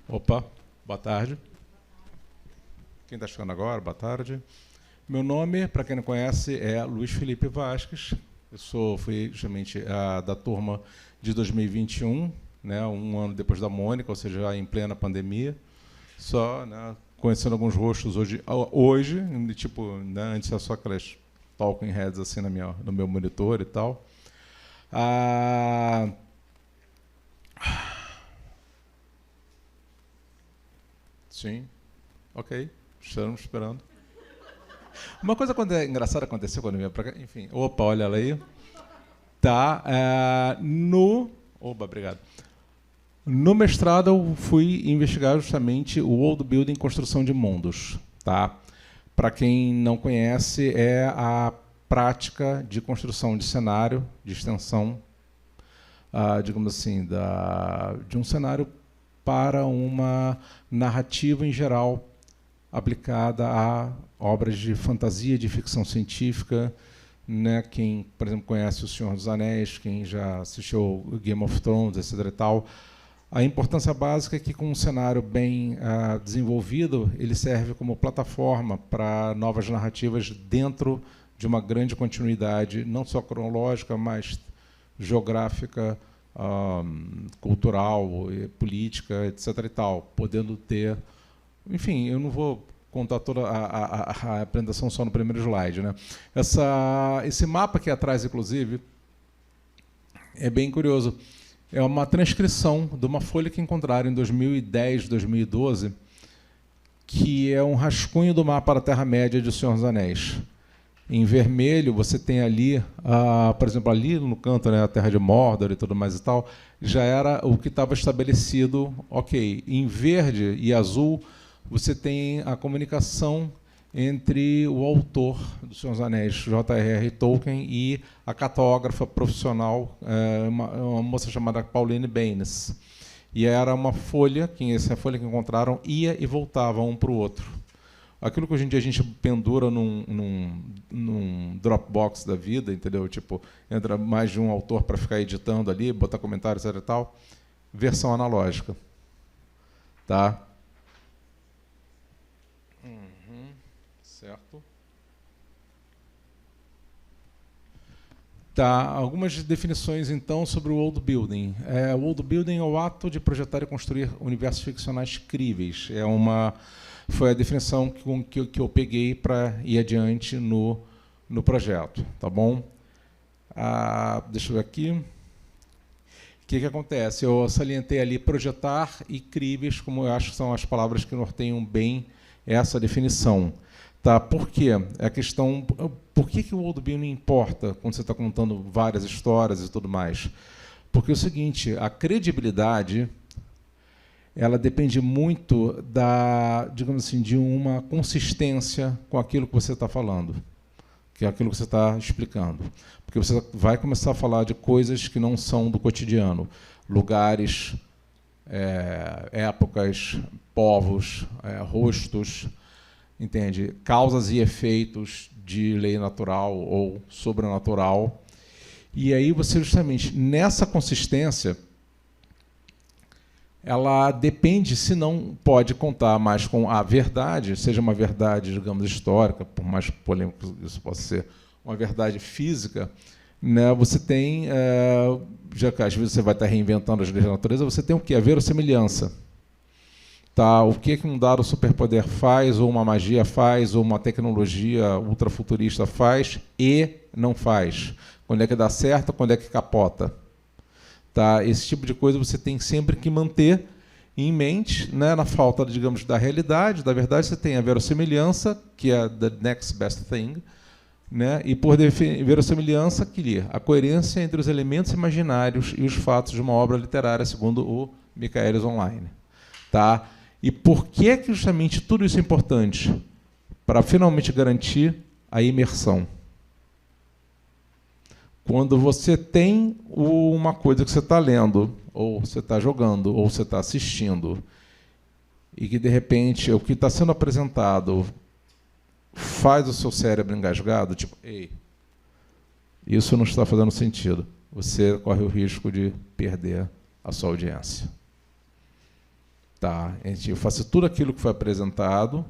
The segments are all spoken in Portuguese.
Opa, boa tarde. Quem está chegando agora, boa tarde. Meu nome, para quem não conhece, é Luiz Felipe Vasques. Fui justamente da turma de 2021, né, um ano depois da Mônica, ou seja, já em plena pandemia. Só, né, conhecendo alguns rostos hoje, tipo, né, antes era só aquelas talking heads assim no meu monitor e tal. Sim, ok, estamos esperando. Uma coisa engraçada aconteceu quando eu vim para cá, enfim, opa, olha ela aí. Tá, obrigado. No mestrado eu fui investigar justamente o world building, construção de mundos, tá? Para quem não conhece, é a prática de construção de cenário, de extensão, digamos assim, de um cenário para uma narrativa em geral aplicada a obras de fantasia, de ficção científica, né? Quem, por exemplo, conhece O Senhor dos Anéis, quem já assistiu Game of Thrones, etc. e tal, a importância básica é que, com um cenário bem desenvolvido, ele serve como plataforma para novas narrativas dentro de uma grande continuidade, não só cronológica, mas geográfica, cultural, política, etc. e tal, podendo ter... Enfim, eu não vou contar toda a apresentação só no primeiro slide, né? Esse mapa aqui atrás, inclusive, é bem curioso. É uma transcrição de uma folha que encontraram em 2010, 2012, que é um rascunho do mapa da Terra-média de O Senhor dos Anéis. Em vermelho, você tem ali, por exemplo, ali no canto, né, a Terra de Mordor e tudo mais e tal, já era o que estava estabelecido, ok. Em verde e azul, você tem a comunicação entre o autor do Senhor dos Anéis, J.R.R. Tolkien, e a cartógrafa profissional, uma moça chamada Pauline Baynes. E era uma folha, essa folha que encontraram ia e voltava um para o outro. Aquilo que hoje em dia a gente pendura num Dropbox da vida, entendeu? Tipo, entra mais de um autor para ficar editando ali, botar comentários, etc. e tal. Versão analógica. Tá? Certo. Tá, algumas definições, então, sobre o world building. O world building é o ato de projetar e construir universos ficcionais críveis. Foi a definição que eu peguei para ir adiante no projeto. Tá bom? Deixa eu ver aqui. O que acontece? Eu salientei ali projetar e críveis, como eu acho que são as palavras que norteiam bem essa definição. Tá? Por quê? A questão, por que o world building importa quando você está contando várias histórias e tudo mais? Porque é o seguinte, a credibilidade ela depende muito digamos assim, de uma consistência com aquilo que você está falando, que é aquilo que você está explicando. Porque você vai começar a falar de coisas que não são do cotidiano, lugares, épocas, povos, rostos, entende? Causas e efeitos de lei natural ou sobrenatural. E aí você, justamente, nessa consistência, ela depende, se não pode contar mais com a verdade, seja uma verdade, digamos, histórica, por mais polêmico isso possa ser, uma verdade física, né, você tem, já que às vezes você vai estar reinventando as leis da natureza, você tem o quê? A verossimilhança. Tá, o que um dado superpoder faz, ou uma magia faz, ou uma tecnologia ultrafuturista faz e não faz. Quando é que dá certo, quando é que capota. Tá, esse tipo de coisa você tem sempre que manter em mente, né, na falta, digamos, da realidade, da verdade, você tem a verossimilhança, que é the next best thing, né, e por verossimilhança, a coerência entre os elementos imaginários e os fatos de uma obra literária, segundo o Michaelis Online. Tá? E por que justamente tudo isso é importante? Para finalmente garantir a imersão. Quando você tem uma coisa que você está lendo, ou você está jogando, ou você está assistindo, e que, de repente, o que está sendo apresentado faz o seu cérebro engasgado, tipo, ei, isso não está fazendo sentido. Você corre o risco de perder a sua audiência. Tá? Eu faço tudo aquilo que foi apresentado,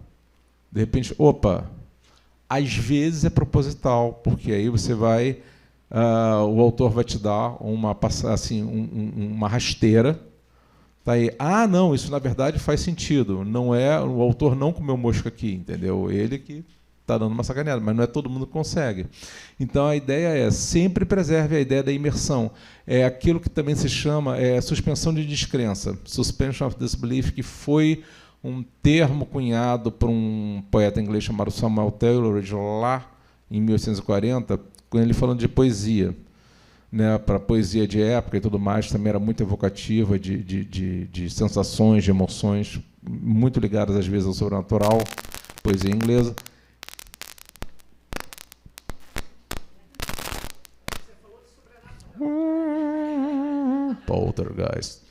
de repente, opa, às vezes é proposital, porque aí você vai, o autor vai te dar uma, assim, uma rasteira, tá aí, não, isso na verdade faz sentido, não é, o autor não comeu mosca aqui, entendeu? Ele que está dando uma sacaneada, mas não é todo mundo que consegue. Então a ideia é, sempre preserve a ideia da imersão. É aquilo que também se chama suspensão de descrença, suspension of disbelief, que foi um termo cunhado por um poeta inglês chamado Samuel Taylor, lá em 1840, quando ele falando de poesia, né, para poesia de época e tudo mais, também era muito evocativa de sensações, de emoções, muito ligadas às vezes ao sobrenatural, poesia inglesa. Poltergeist.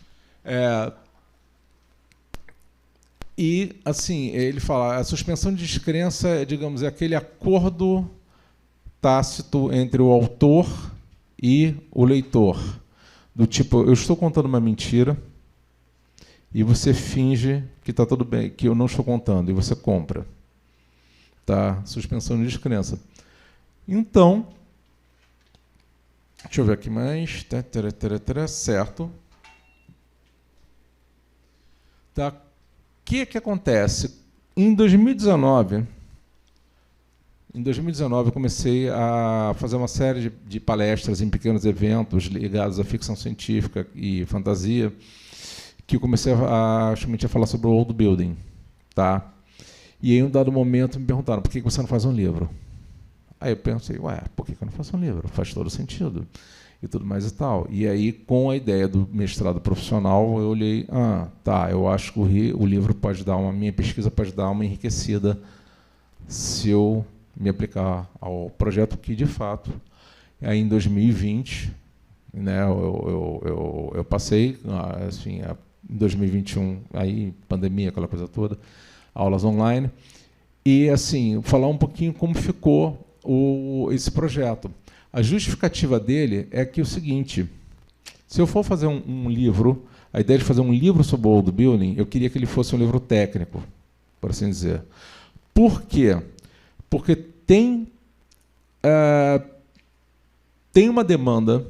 E, assim, ele fala, a suspensão de descrença, digamos, é aquele acordo tácito entre o autor e o leitor. Do tipo, eu estou contando uma mentira e você finge que está tudo bem, que eu não estou contando, e você compra. Tá? Suspensão de descrença. Então, deixa eu ver aqui mais. Certo. Tá. O que acontece? Em 2019, eu comecei a fazer uma série de palestras em pequenos eventos ligados à ficção científica e fantasia, que eu comecei a falar sobre o world building. Tá? E aí, em um dado momento, me perguntaram, por que você não faz um livro? Aí eu pensei, por que eu não faço um livro? Faz todo sentido. E tudo mais e tal. E aí, com a ideia do mestrado profissional, eu olhei, eu acho que o livro pode dar minha pesquisa pode dar uma enriquecida se eu me aplicar ao projeto que, de fato, aí em 2020, né, eu passei, assim, em 2021, aí pandemia, aquela coisa toda, aulas online, e assim, falar um pouquinho como ficou esse projeto. A justificativa dele é que o seguinte, se eu for fazer um livro, a ideia de fazer um livro sobre o world building, eu queria que ele fosse um livro técnico, por assim dizer. Por quê? Porque tem uma demanda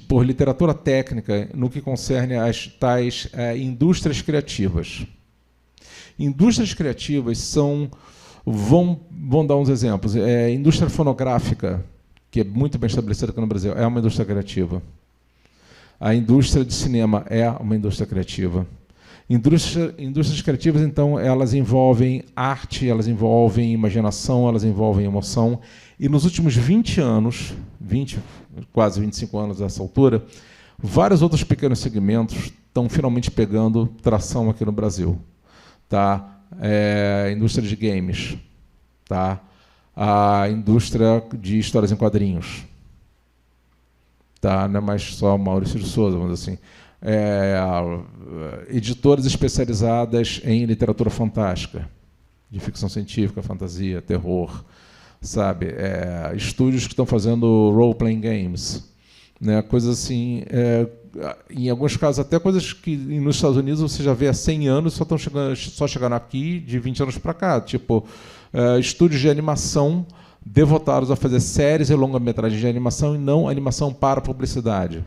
por literatura técnica no que concerne às tais indústrias criativas. Indústrias criativas vão dar uns exemplos. Indústria fonográfica, que é muito bem estabelecida aqui no Brasil, é uma indústria criativa. A indústria de cinema é uma indústria criativa. Indústrias criativas, então, elas envolvem arte, elas envolvem imaginação, elas envolvem emoção. E nos últimos 20 anos, quase 25 anos dessa altura, vários outros pequenos segmentos estão finalmente pegando tração aqui no Brasil. Tá? A indústria de games, tá? A indústria de histórias em quadrinhos, tá? Não é mais só Maurício de Souza, vamos dizer assim, editoras especializadas em literatura fantástica, de ficção científica, fantasia, terror, sabe? Estúdios que estão fazendo role-playing games, né? Coisas assim, em alguns casos até coisas que nos Estados Unidos você já vê há 100 anos só chegando aqui de 20 anos para cá, tipo estúdios de animação devotados a fazer séries e longa-metragens de animação e não animação para publicidade.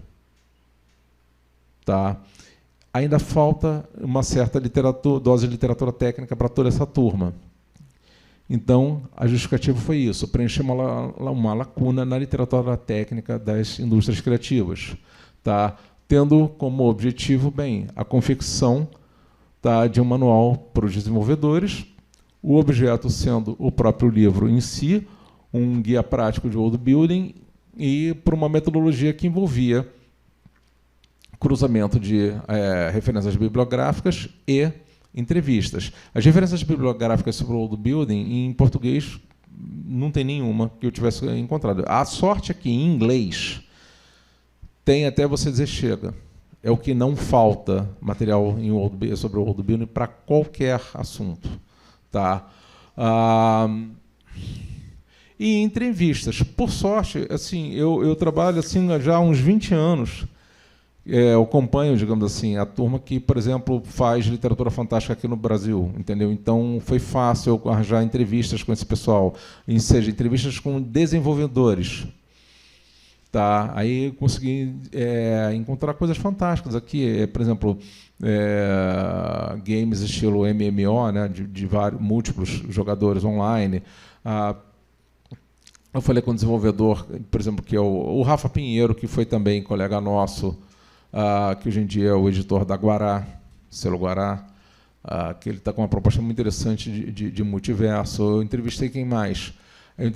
Tá? Ainda falta uma certa dose de literatura técnica para toda essa turma. Então, a justificativa foi isso, preencher uma lacuna na literatura técnica das indústrias criativas, tá? Tendo como objetivo, a confecção, tá, de um manual para os desenvolvedores, o objeto sendo o próprio livro em si, um guia prático de world building, e por uma metodologia que envolvia cruzamento de referências bibliográficas e entrevistas. As referências bibliográficas sobre o world building, em português, não tem nenhuma que eu tivesse encontrado. A sorte é que, em inglês, tem até você dizer chega. É o que não falta material sobre o world building para qualquer assunto. Tá? E entrevistas. Por sorte, assim, eu trabalho assim, já há uns 20 anos eu acompanho, digamos assim, a turma que, por exemplo, faz literatura fantástica aqui no Brasil, entendeu? Então, foi fácil eu arranjar entrevistas com esse pessoal, ou seja, entrevistas com desenvolvedores. Tá? Aí eu consegui encontrar coisas fantásticas aqui, por exemplo, games estilo MMO, né, de vários, múltiplos jogadores online. Eu falei com um desenvolvedor, por exemplo, que é o Rafa Pinheiro, que foi também colega nosso, que hoje em dia é o editor da Guará, selo Guará, que ele está com uma proposta muito interessante de multiverso. Eu entrevistei quem mais? Eu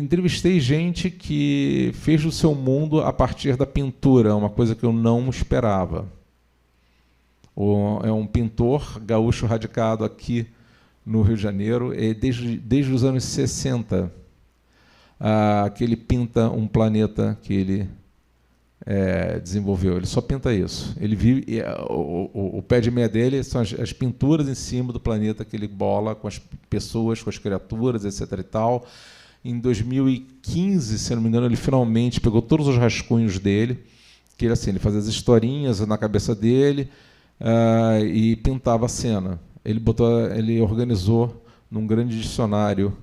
entrevistei gente que fez o seu mundo a partir da pintura, uma coisa que eu não esperava. É um pintor gaúcho radicado aqui no Rio de Janeiro, desde os anos 60, que ele pinta um planeta que ele desenvolveu. Ele só pinta isso. Ele vive, o pé de meia dele são as pinturas em cima do planeta que ele bola com as pessoas, com as criaturas, etc. e tal. Em 2015, se não me engano, ele finalmente pegou todos os rascunhos dele, que ele fazia as historinhas na cabeça dele e pintava a cena. Ele organizou num grande dicionário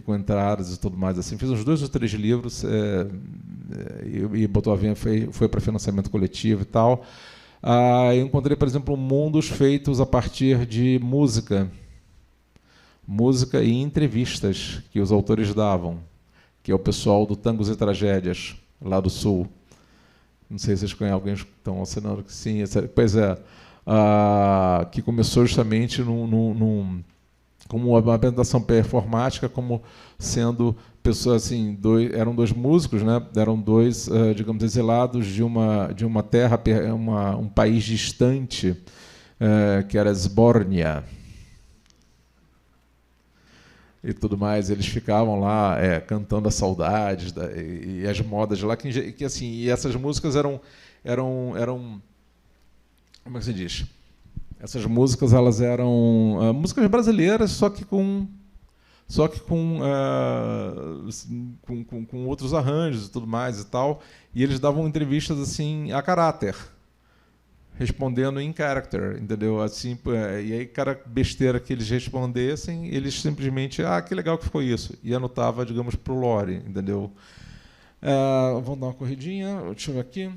com entradas e tudo mais. Assim, fez uns 2 ou 3 livros e botou a vinha, foi para financiamento coletivo e tal. Eu encontrei, por exemplo, mundos feitos a partir de música e entrevistas que os autores davam, que é o pessoal do Tangos e Tragédias, lá do Sul. Não sei se vocês conhecem, alguém que estão assinando que sim. Pois é, que começou justamente como uma apresentação performática, como sendo pessoas assim, eram 2 músicos, né? Eram 2, digamos, exilados de uma terra, um país distante, que era Esbórnia. E tudo mais, eles ficavam lá cantando as saudades e as modas de lá, que assim, e essas músicas eram como é que se diz? Essas músicas elas eram músicas brasileiras, só que com outros arranjos e tudo mais e tal, e eles davam entrevistas assim a caráter, respondendo em character, entendeu? Assim, e aí, cada besteira que eles respondessem, eles simplesmente, que legal que ficou isso, e anotava, digamos, para o lore, entendeu? Vamos dar uma corridinha, deixa eu ver aqui.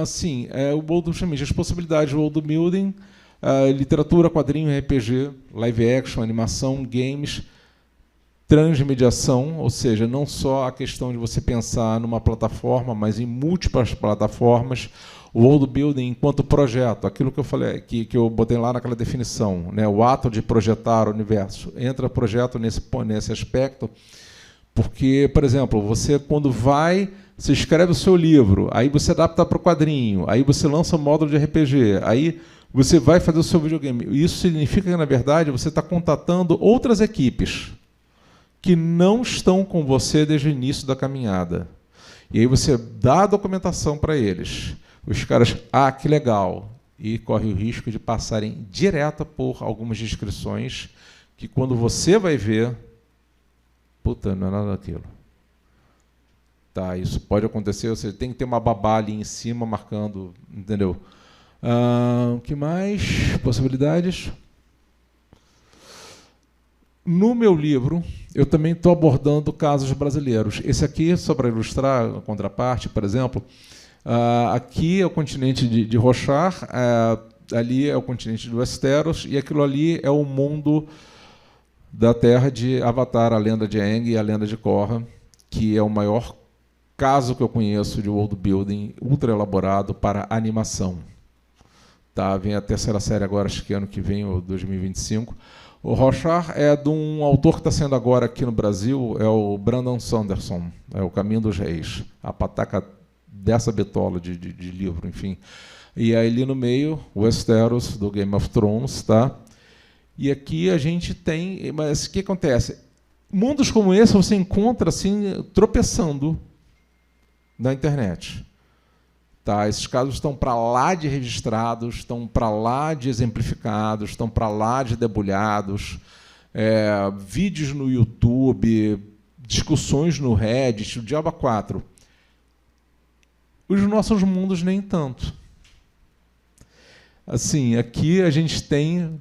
Sim, o world building, as possibilidades do world building, literatura, quadrinho, RPG, live action, animação, games, transmediação, ou seja, não só a questão de você pensar numa plataforma, mas em múltiplas plataformas, o world building enquanto projeto, aquilo que eu falei, que eu botei lá naquela definição, né, o ato de projetar o universo, entra projeto nesse aspecto, porque, por exemplo, você quando você escreve o seu livro, aí você adapta para o quadrinho, aí você lança um módulo de RPG, aí você vai fazer o seu videogame. Isso significa que, na verdade, você está contatando outras equipes que não estão com você desde o início da caminhada. E aí você dá a documentação para eles. Os caras, que legal, e corre o risco de passarem direto por algumas descrições que, quando você vai ver, puta, não é nada daquilo. Tá, isso pode acontecer, você tem que ter uma babá ali em cima marcando, entendeu? O que mais? Possibilidades? No meu livro, eu também estou abordando casos brasileiros. Esse aqui, só para ilustrar a contraparte, por exemplo, aqui é o continente de Roshar, ali é o continente de Westeros, e aquilo ali é o mundo da Terra de Avatar, a lenda de Aang e a lenda de Korra, que é o maior caso que eu conheço de world building ultra elaborado para animação. Tá, vem a terceira série agora, acho que ano que vem, ou 2025. O Roshar é de um autor que está sendo agora aqui no Brasil, é o Brandon Sanderson, é O Caminho dos Reis, a pataca dessa bitola de livro, enfim. E aí ali no meio, Westeros, do Game of Thrones, tá? E aqui a gente tem... Mas o que acontece? Mundos como esse você encontra assim, tropeçando na internet. Tá, esses casos estão para lá de registrados, estão para lá de exemplificados, estão para lá de debulhados, vídeos no YouTube, discussões no Reddit, o Diabo 4. Os nossos mundos nem tanto. Assim, aqui a gente tem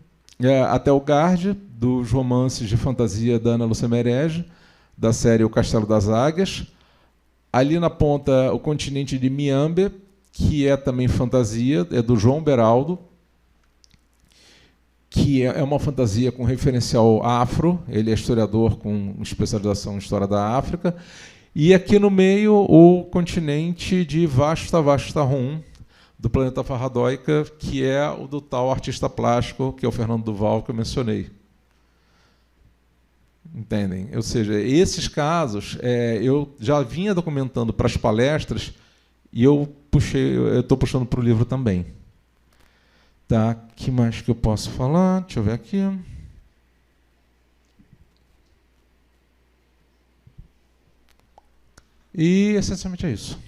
a Telgard, dos romances de fantasia da Ana Lúcia Merege, da série O Castelo das Águias. Ali na ponta, o continente de Miambe, que é também fantasia, é do João Beraldo, que é uma fantasia com referencial afro. Ele é historiador com especialização em história da África. E aqui no meio, o continente de Vasta Vasta Rum, do planeta Farradóica, que é o do tal artista plástico, que é o Fernando Duval, que eu mencionei. Entendem? Ou seja, esses casos eu já vinha documentando para as palestras e eu estou puxando para o livro também. Tá? Que mais que eu posso falar? Deixa eu ver aqui. E essencialmente é isso.